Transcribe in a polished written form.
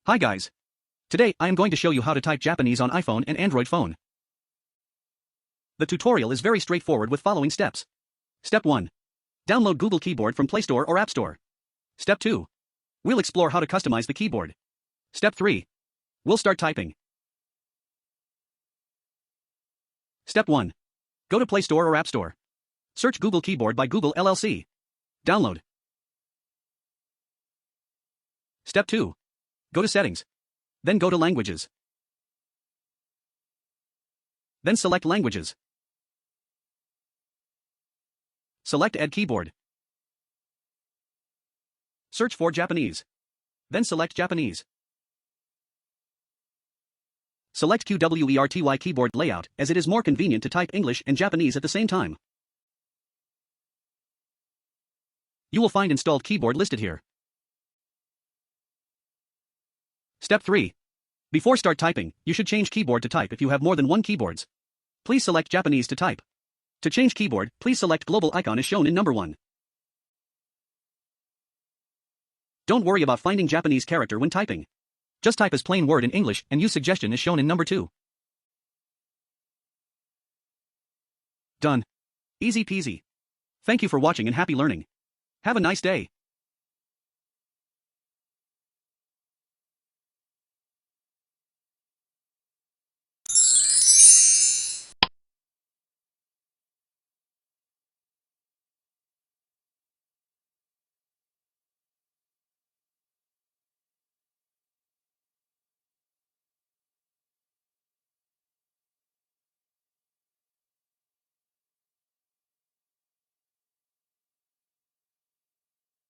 Hi guys. Today I am going to show you how to type Japanese on iPhone and Android phone. The tutorial is very straightforward with following steps. Step 1. Download Google Keyboard from Play Store or App Store. Step 2. We'll explore how to customize the keyboard. Step 3. We'll start typing. Step 1. Go to Play Store or App Store. Search Google Keyboard by Google LLC. Download. Step 2. Go to Settings. Then go to Languages. Then select Languages. Select Add Keyboard. Search for Japanese. Then select Japanese. Select QWERTY keyboard layout as it is more convenient to type English and Japanese at the same time. You will find installed keyboard listed here. Step 3. Before start typing, you should change keyboard to type if you have more than one keyboards. Please select Japanese to type. To change keyboard, please select global icon as shown in number 1. Don't worry about finding Japanese character when typing. Just type as plain word in English and use suggestion as shown in number 2. Done. Easy peasy. Thank you for watching and happy learning. Have a nice day.